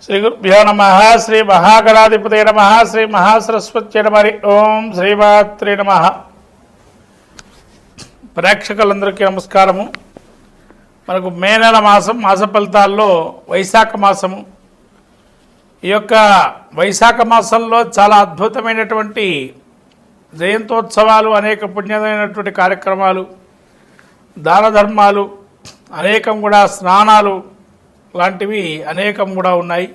శ్రీ గురుభ్యో నమ. శ్రీ మహాగణాధిపతే నమ. శ్రీ మహాసరస్వత్యై నమ. ఓం శ్రీమాత్రే నమ. ప్రేక్షకులందరికీ నమస్కారము. మనకు మే నెల మాస ఫలితాల్లో వైశాఖ మాసము. ఈ యొక్క వైశాఖ మాసంలో చాలా అద్భుతమైనటువంటి జయంతోత్సవాలు, అనేక పుణ్యమైనటువంటి కార్యక్రమాలు, దాన ధర్మాలు, అనేకం కూడా స్నానాలు లాంటివి అనేకం కూడా ఉన్నాయి.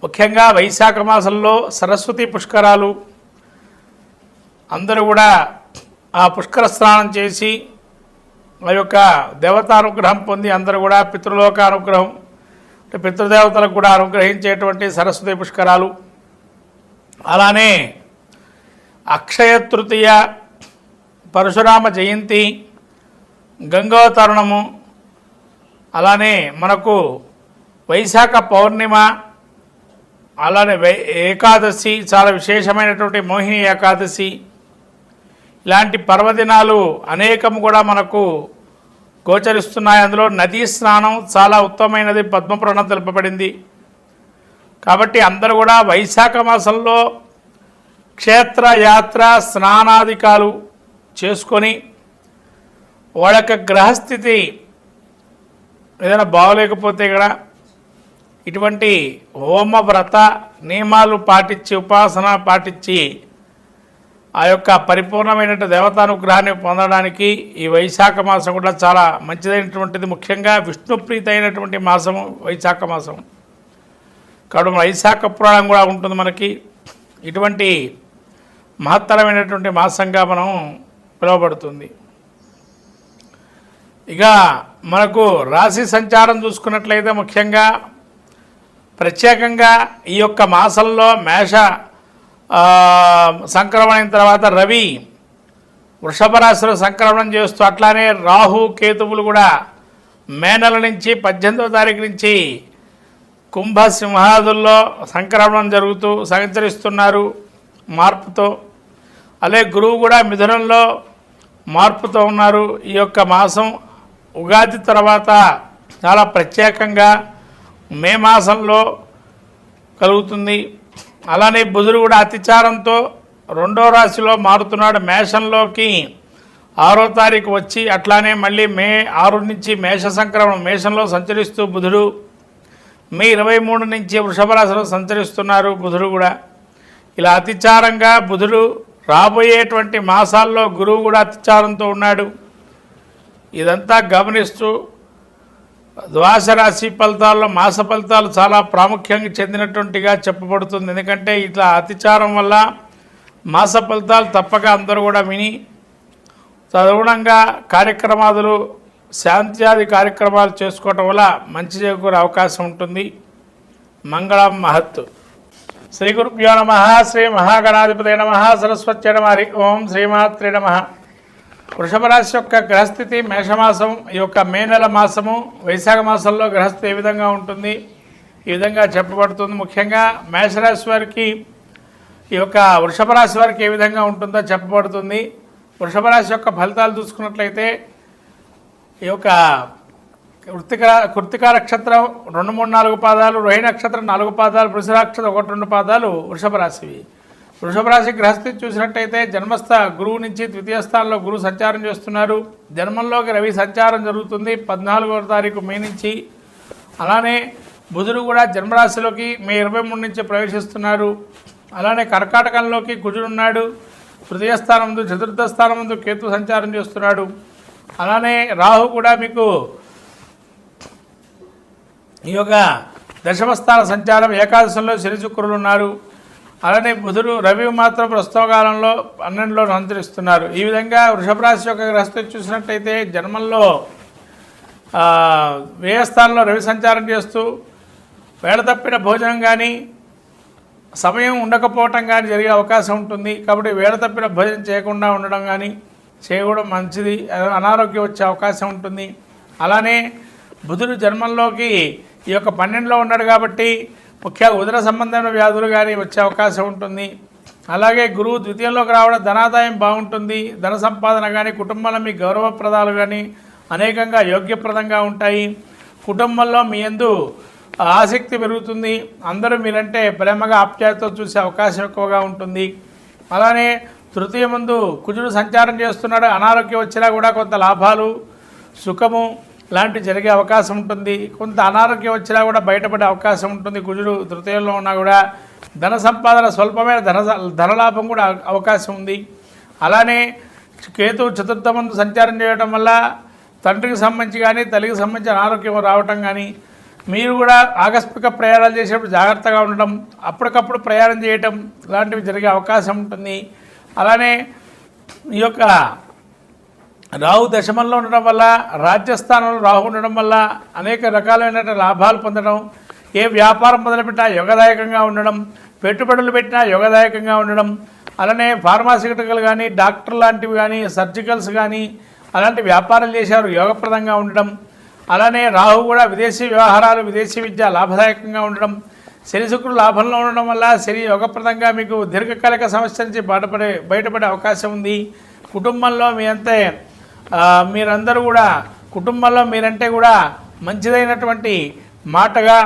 ముఖ్యంగా వైశాఖ మాసంలో సరస్వతి పుష్కరాలు, అందరూ కూడా ఆ పుష్కర స్నానం చేసి ఆ యొక్క దేవతానుగ్రహం పొంది అందరూ కూడా పితృలోక అనుగ్రహం, పితృదేవతలకు కూడా అనుగ్రహించేటువంటి సరస్వతి పుష్కరాలు. అలానే అక్షయ తృతీయ, పరశురామ జయంతి, గంగోతరుణము, అలానే మనకు వైశాఖ పౌర్ణిమ, అలానే ఏకాదశి, చాలా విశేషమైనటువంటి మోహిని ఏకాదశి, ఇలాంటి పర్వదినాలు అనేకం కూడా మనకు గోచరిస్తున్నాయి. అందులో నదీ స్నానం చాలా ఉత్తమమైనది, పద్మపురాణం తెలుపబడింది. కాబట్టి అందరూ కూడా వైశాఖ మాసంలో క్షేత్ర యాత్ర స్నానాధికాలు చేసుకొని వాళ్ళ యొక్క గ్రహస్థితి ఏదైనా బాగోలేకపోతే కూడా ఇటువంటి హోమ వ్రత నియమాలు పాటించి, ఉపాసన పాటించి ఆ యొక్క పరిపూర్ణమైన దేవతానుగ్రహాన్ని పొందడానికి ఈ వైశాఖ మాసం కూడా చాలా మంచిదైనటువంటిది. ముఖ్యంగా విష్ణుప్రీతి అయినటువంటి మాసము వైశాఖ మాసం. కాబట్టి వైశాఖ పురాణం కూడా ఉంటుంది మనకి. ఇటువంటి మహత్తరమైనటువంటి మాసంగా మనం పిలువబడుతుంది. ఇక మనకు రాశి సంచారం చూసుకున్నట్లయితే ముఖ్యంగా ప్రత్యేకంగా ఈ యొక్క మాసంలో మేష సంక్రమణ అయిన తర్వాత రవి వృషభ రాశిలో సంక్రమణం చేస్తూ, అట్లానే రాహు కేతువులు కూడా మే నెల నుంచి 18వ తారీఖు నుంచి కుంభ సింహాదుల్లో సంక్రమణం జరుగుతూ సంచరిస్తున్నారు మార్పుతో. అలాగే గురువు కూడా మిథునంలో మార్పుతో ఉన్నారు. ఈ యొక్క మాసం ఉగాది తర్వాత చాలా ప్రత్యేకంగా మే మాసంలో కలుగుతుంది. అలానే బుధుడు కూడా అతిచారంతో 2వ రాశిలో మారుతున్నాడు. మేషంలోకి 6వ తారీఖు వచ్చి, అట్లానే మళ్ళీ మే 6 నుంచి మేష సంక్రమణం మేషంలో సంచరిస్తూ బుధుడు మే 23 నుంచి వృషభ రాశిలో సంచరిస్తున్నారు బుధుడు కూడా. ఇలా అతిచారంగా బుధుడు రాబోయేటువంటి మాసాల్లో గురువు కూడా అతిచారంతో ఉన్నాడు. ఇదంతా గమనిస్తూ ద్వాదశ రాశి ఫలితాల్లో మాస ఫలితాలు చాలా ప్రాముఖ్యంగా చెందినటువంటిగా చెప్పబడుతుంది. ఎందుకంటే ఇట్లా అతిచారం వల్ల మాస ఫలితాలు తప్పక అందరూ కూడా విని తదనుగుణంగా కార్యక్రమాలు, శాంత్యాది కార్యక్రమాలు చేసుకోవటం వల్ల మంచి చేకూరే అవకాశం ఉంటుంది. మంగళం మహత్తు. శ్రీ గురుభ్యో నమ. శ్రీ మహాగణాధిపతే నమ. సరస్వత్యై నమ. ఓం శ్రీమాత్రే నమ. వృషభ రాశి యొక్క గ్రహస్థితి మేషమాసం, ఈ యొక్క మే నెల మాసము వైశాఖ మాసంలో గ్రహస్థితి ఏ విధంగా ఉంటుంది, ఈ విధంగా చెప్పబడుతుంది. ముఖ్యంగా మేషరాశి వారికి, ఈ యొక్క వృషభ రాశి వారికి ఏ విధంగా ఉంటుందో చెప్పబడుతుంది. వృషభ రాశి యొక్క ఫలితాలు చూసుకున్నట్లయితే ఈ యొక్క కృత్తిక నక్షత్రం 2, 3, 4 పాదాలు, రోహిణి నక్షత్రం 4 పాదాలు, వృషభ నక్షత్రం 1, 2 పాదాలు వృషభ రాశివి. వృషభ రాశి గ్రహస్థితి చూసినట్టయితే జన్మస్థ గురువు నుంచి 2వ స్థానంలో గురువు సంచారం చేస్తున్నారు. జన్మంలోకి రవి సంచారం జరుగుతుంది 14వ తారీఖు మే నుంచి. అలానే బుధుడు కూడా జన్మరాశిలోకి మే 23 నుంచి ప్రవేశిస్తున్నారు. అలానే కర్కాటకంలోకి కుజుడున్నాడు. 3వ స్థానం ముందు, 4వ స్థానం ముందు కేతు సంచారం చేస్తున్నాడు. అలానే రాహు కూడా మీకు ఈ యొక్క దశమస్థాన సంచారం, ఏకాదశంలో శని శుక్రులు ఉన్నారు. అలానే బుధుడు, రవి మాత్రం ప్రస్తుత కాలంలో 12లో సంచరిస్తున్నారు. ఈ విధంగా వృషభ రాశి యొక్క గ్రహస్థితి చూసినట్టయితే జన్మంలో వ్యయ స్థానంలో రవి సంచారం చేస్తూ వేళ తప్పిన భోజనం కానీ, సమయం ఉండకపోవటం కానీ జరిగే అవకాశం ఉంటుంది. కాబట్టి వేళ తప్పిన భోజనం చేయకుండా ఉండడం కానీ చేయడం మంచిది, అనారోగ్యం వచ్చే అవకాశం ఉంటుంది. అలానే బుధుడు జన్మంలోకి ఈ యొక్క 12లో ఉన్నాడు కాబట్టి ముఖ్యంగా ఉదర సంబంధమైన వ్యాధులు కానీ వచ్చే అవకాశం ఉంటుంది. అలాగే గురువు ద్వితీయంలోకి రావడం ధనాదాయం బాగుంటుంది. ధన సంపాదన కానీ, కుటుంబంలో మీ గౌరవప్రదాలు కానీ అనేకంగా యోగ్యప్రదంగా ఉంటాయి. కుటుంబంలో మీ యందు ఆసక్తి పెరుగుతుంది. అందరూ మీరంటే ప్రేమగా ఆప్యాయతతో చూసే అవకాశం ఎక్కువగా ఉంటుంది. అలానే తృతీయ ముందు కుజుడు సంచారం చేస్తున్నాడు. అనారోగ్యం వచ్చినా కూడా కొంత లాభాలు సుఖము లాంటివి జరిగే అవకాశం ఉంటుంది. కొంత అనారోగ్యం వచ్చినా కూడా బయటపడే అవకాశం ఉంటుంది. కుజుడు తృతీయంలో ఉన్నా కూడా ధన సంపాదన స్వల్పమైన ధనలాభం కూడా అవకాశం ఉంది. అలానే కేతువు చతుర్థ ముందు సంచారం చేయడం వల్ల తండ్రికి సంబంధించి కానీ తల్లికి సంబంధించిన అనారోగ్యం రావటం కానీ, మీరు కూడా ఆకస్మిక ప్రయాణాలు చేసేటప్పుడు జాగ్రత్తగా ఉండడం, అప్పటికప్పుడు ప్రయాణం చేయటం లాంటివి జరిగే అవకాశం ఉంటుంది. అలానే ఈ యొక్క రాహు దశమంలో ఉండడం వల్ల, రాజ్యస్థానంలో రాహు ఉండడం వల్ల అనేక రకాలైన లాభాలు పొందడం, ఏ వ్యాపారం మొదలుపెట్టినా యోగదాయకంగా ఉండడం, పెట్టుబడులు పెట్టినా యోగదాయకంగా ఉండడం, అలానే ఫార్మాసిటికల్ కానీ డాక్టర్ లాంటివి కానీ సర్జికల్స్ కానీ అలాంటి వ్యాపారాలు చేశారు యోగప్రదంగా ఉండడం. అలానే రాహు కూడా విదేశీ వ్యవహారాలు విదేశీ విద్య లాభదాయకంగా ఉండడం, శని శుక్రుడు లాభంలో ఉండడం వల్ల శని యోగప్రదంగా మీకు దీర్ఘకాలిక సమస్య నుంచి బయటపడే అవకాశం ఉంది. కుటుంబంలో మీరందరూ కూడా కుటుంబంలో మీరంటే కూడా మంచిదైనటువంటి మాటగా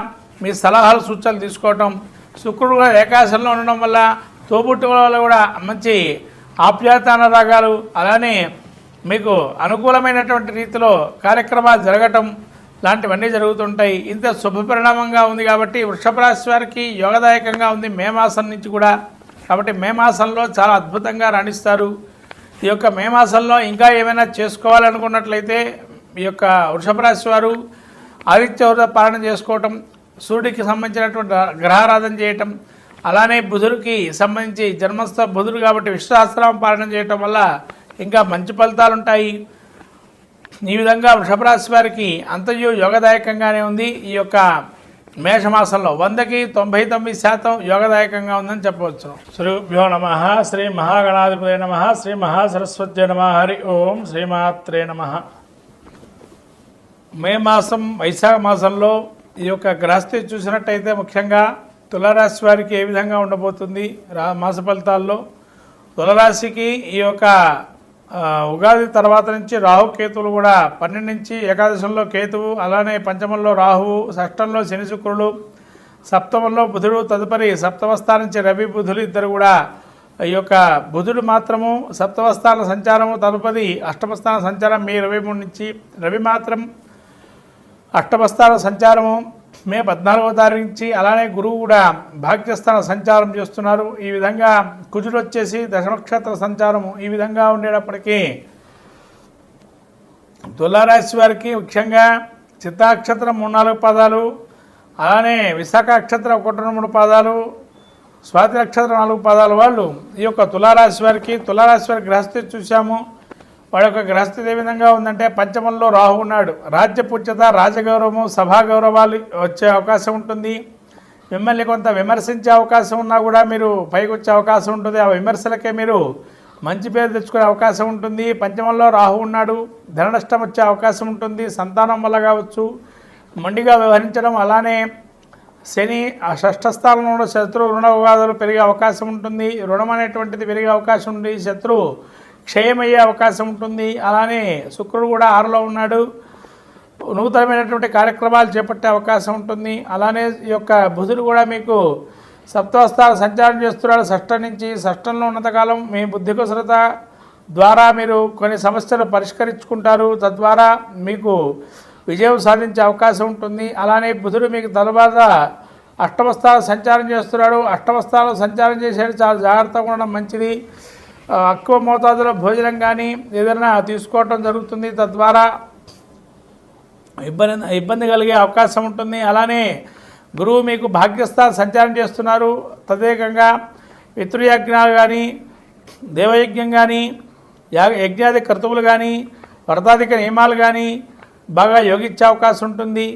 మీ సలహాలు సూచనలు తీసుకోవటం, శుక్రుడు కూడా ఏకాశంలో ఉండడం వల్ల తోబుట్టు వల్ల కూడా మంచి ఆప్యాయతానురాగాలు, అలానే మీకు అనుకూలమైనటువంటి రీతిలో కార్యక్రమాలు జరగటం లాంటివన్నీ జరుగుతుంటాయి. ఇంత శుభపరిణామంగా ఉంది కాబట్టి వృషభ రాశి వారికి యోగదాయకంగా ఉంది మే మాసం నుంచి కూడా. కాబట్టి మే మాసంలో చాలా అద్భుతంగా రాణిస్తారు. ఈ యొక్క మే మాసంలో ఇంకా ఏమైనా చేసుకోవాలనుకున్నట్లయితే ఈ యొక్క వృషభ రాశి వారు ఆదిత్య హృదయ పాలన చేసుకోవటం, సూర్యుడికి సంబంధించినటువంటి గ్రహారాధన చేయటం, అలానే బుధుడికి సంబంధించి జన్మస్థ బుధుడు కాబట్టి విశ్వాసనామ పాలన చేయటం వల్ల ఇంకా మంచి ఫలితాలు ఉంటాయి. ఈ విధంగా వృషభ రాశి వారికి అంతయు యోగదాయకంగానే ఉంది. ఈ యొక్క మేషమాసంలో 100కి 99% యోగదాయకంగా ఉందని చెప్పవచ్చు. శ్రీభ్యో నమః. శ్రీ మహాగణాధిపతయ నమః. శ్రీ మహాసరస్వత్యై నమః. హరి ఓం. శ్రీమాత్రే నమః. మే మాసం వైశాఖ మాసంలో ఈ యొక్క గ్రహస్థితి చూసినట్టయితే ముఖ్యంగా తులారాశి వారికి ఏ విధంగా ఉండబోతుంది మాస ఫలితాల్లో. తులారాశికి ఈ యొక్క ఉగాది తర్వాత నుంచి రాహుకేతువులు కూడా 12 నుంచి ఏకాదశంలో కేతువు, అలానే పంచమంలో రాహువు, షష్టంలో శని శుక్రుడు, సప్తమంలో బుధుడు, తదుపరి సప్తమ స్థానం నుంచి రవి బుధులు ఇద్దరు కూడా. ఈ యొక్క బుధుడు మాత్రము సప్తమ స్థాన సంచారము, తదుపరి అష్టమ స్థాన సంచారం మే 23 నుంచి, రవి మాత్రం అష్టమ స్థాన సంచారము మే 14వ తారీఖు నుంచి, అలానే గురువు కూడా భాగ్యస్థాన సంచారం చేస్తున్నారు. ఈ విధంగా కుజుడు వచ్చేసి దశనక్షత్ర సంచారము ఈ విధంగా ఉండేటప్పటికీ తులారాశి వారికి ముఖ్యంగా చిత్తాక్షత్రం 3-4 పాదాలు, అలానే విశాఖ నక్షత్రం 1-3 పాదాలు, స్వాతి నక్షత్రం 4 పాదాలు వాళ్ళు ఈ యొక్క తులారాశి వారికి గ్రహస్థితి చూసాము. వాడి యొక్క గ్రహస్థితి ఏ విధంగా ఉందంటే పంచమంలో రాహు ఉన్నాడు. రాజ్యపూజ్యత, రాజగౌరవము, సభా గౌరవాలు వచ్చే అవకాశం ఉంటుంది. మిమ్మల్ని కొంత విమర్శించే అవకాశం ఉన్నా కూడా మీరు పైకి వచ్చే అవకాశం ఉంటుంది. ఆ విమర్శలకే మీరు మంచి పేరు తెచ్చుకునే అవకాశం ఉంటుంది. పంచమంలో రాహు ఉన్నాడు. ధన నష్టం వచ్చే అవకాశం ఉంటుంది. సంతానం వల్ల కావచ్చు, మొండిగా వ్యవహరించడం, అలానే శని ఆ షష్ఠ స్థానంలో శత్రు రుణ వివాదాలు పెరిగే అవకాశం ఉంటుంది. రుణం అనేటువంటిది పెరిగే అవకాశం ఉంది. శత్రువు క్షయమయ్యే అవకాశం ఉంటుంది. అలానే శుక్రుడు కూడా 6లో ఉన్నాడు. నూతనమైనటువంటి కార్యక్రమాలు చేపట్టే అవకాశం ఉంటుంది. అలానే ఈ యొక్క బుధుడు కూడా మీకు సప్తమస్థాన సంచారం చేస్తున్నాడు షష్టం నుంచి. షష్టంలో ఉన్నంతకాలం మీ బుద్ధి కుశలత ద్వారా మీరు కొన్ని సమస్యలు పరిష్కరించుకుంటారు. తద్వారా మీకు విజయం సాధించే అవకాశం ఉంటుంది. అలానే బుధుడు మీకు తరువాత అష్టమస్థానం సంచారం చేస్తున్నాడు. అష్టమస్థానం సంచారం చేసేది చాలా జాగ్రత్తగా ఉండడం మంచిది. ఎక్కువ మోతాదులో భోజనం కానీ ఏదైనా తీసుకోవటం జరుగుతుంది. తద్వారా ఇబ్బంది కలిగే అవకాశం ఉంటుంది. అలానే గురువు మీకు భాగ్యస్థానం సంచారం చేస్తున్నారు. తదేకంగా పితృయజ్ఞాలు కానీ, దేవయజ్ఞం కానీ, యజ్ఞాది కర్తువులు కానీ, వ్రతాధిక నియమాలు కానీ బాగా యోగించే అవకాశం ఉంటుంది.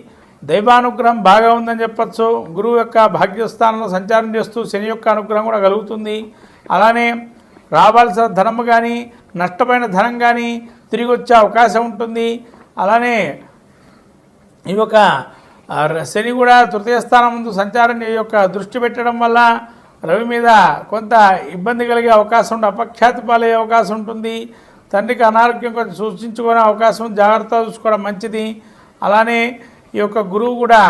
దైవానుగ్రహం బాగా ఉందని చెప్పచ్చు. గురువు యొక్క భాగ్యస్థానంలో సంచారం చేస్తూ శని యొక్క అనుగ్రహం కూడా కలుగుతుంది. అలానే రావాల్సిన ధనం కానీ, నష్టమైన ధనం కానీ తిరిగి వచ్చే అవకాశం ఉంటుంది. అలానే ఈ యొక్క శని కూడా తృతీయ స్థానం ముందు సంచారం యొక్క దృష్టి పెట్టడం వల్ల రవి మీద కొంత ఇబ్బంది కలిగే అవకాశం ఉంటుంది. అపఖ్యాతి పాలయ్యే అవకాశం ఉంటుంది. తండ్రికి అనారోగ్యం కొంచెం సూచించుకునే అవకాశం, జాగ్రత్తగా చూసుకోవడం మంచిది. అలానే ఈ యొక్క గురువు కూడా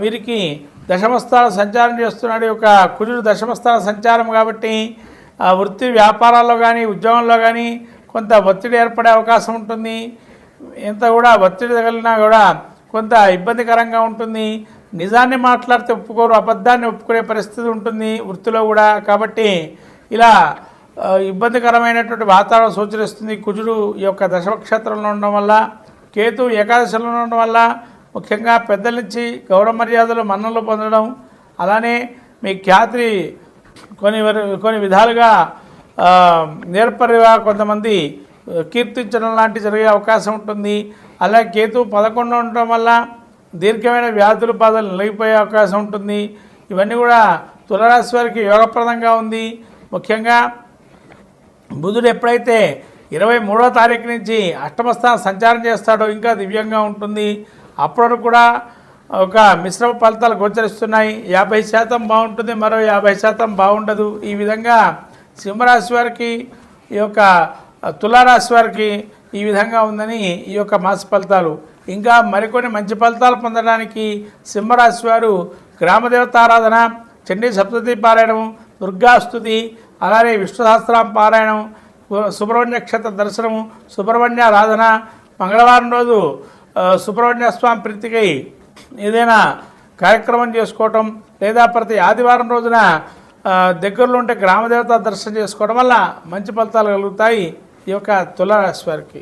వీరికి దశమస్థాన సంచారం చేస్తున్నాడు. యొక్క కుజుడు దశమస్థాన సంచారం కాబట్టి వృత్తి వ్యాపారాల్లో కానీ ఉద్యోగంలో కానీ కొంత ఒత్తిడి ఏర్పడే అవకాశం ఉంటుంది. ఎంత కూడా ఒత్తిడి తగిలినా కూడా కొంత ఇబ్బందికరంగా ఉంటుంది. నిజాన్ని మాట్లాడితే ఒప్పుకోరు, అబద్ధాన్ని ఒప్పుకునే పరిస్థితి ఉంటుంది వృత్తిలో కూడా. కాబట్టి ఇలా ఇబ్బందికరమైనటువంటి వాతావరణం సూచిస్తుంది. కుజుడు ఈ యొక్క దశమక్షేత్రంలో ఉండడం వల్ల, కేతు ఏకాదశిలో ఉండడం వల్ల ముఖ్యంగా పెద్దల నుంచి గౌరవ మర్యాదలు మన్ననలు పొందడం, అలానే మీ ఖ్యాతి కొన్ని విధాలుగా నేర్పరిగా కొంతమంది కీర్తించడం లాంటివి జరిగే అవకాశం ఉంటుంది. అలాగే కేతు 11 ఉండడం వల్ల దీర్ఘమైన వ్యాధుల బాధలు నిలిగిపోయే అవకాశం ఉంటుంది. ఇవన్నీ కూడా తులారాశి వారికి యోగప్రదంగా ఉంది. ముఖ్యంగా బుధుడు ఎప్పుడైతే 23వ తారీఖు నుంచి అష్టమ స్థానం సంచారం చేస్తాడో ఇంకా దివ్యంగా ఉంటుంది. అప్పటి కూడా ఒక మిశ్రమ ఫలితాలు గోచరిస్తున్నాయి. 50% బాగుంటుంది, మరో 50% బాగుండదు. ఈ విధంగా సింహరాశి వారికి, ఈ యొక్క తులారాశి వారికి ఈ విధంగా ఉందని ఈ యొక్క మాస ఫలితాలు. ఇంకా మరికొన్ని మంచి ఫలితాలు పొందడానికి సింహరాశి వారు గ్రామదేవతారాధన, చండీ సప్తతి పారాయణం, దుర్గాస్తుతి, అలానే విష్ణు సహస్రనామ పారాయణం, సుబ్రహ్మణ్య క్షేత్ర దర్శనము, సుబ్రహ్మణ్యారాధన, మంగళవారం రోజు సుబ్రహ్మణ్య స్వామి ప్రీతికై ఏదైనా కార్యక్రమం చేసుకోవటం, లేదా ప్రతి ఆదివారం రోజున దగ్గరలో ఉంటే గ్రామదేవత దర్శనం చేసుకోవడం వల్ల మంచి ఫలితాలు కలుగుతాయి ఈ యొక్క తులారాశి వారికి.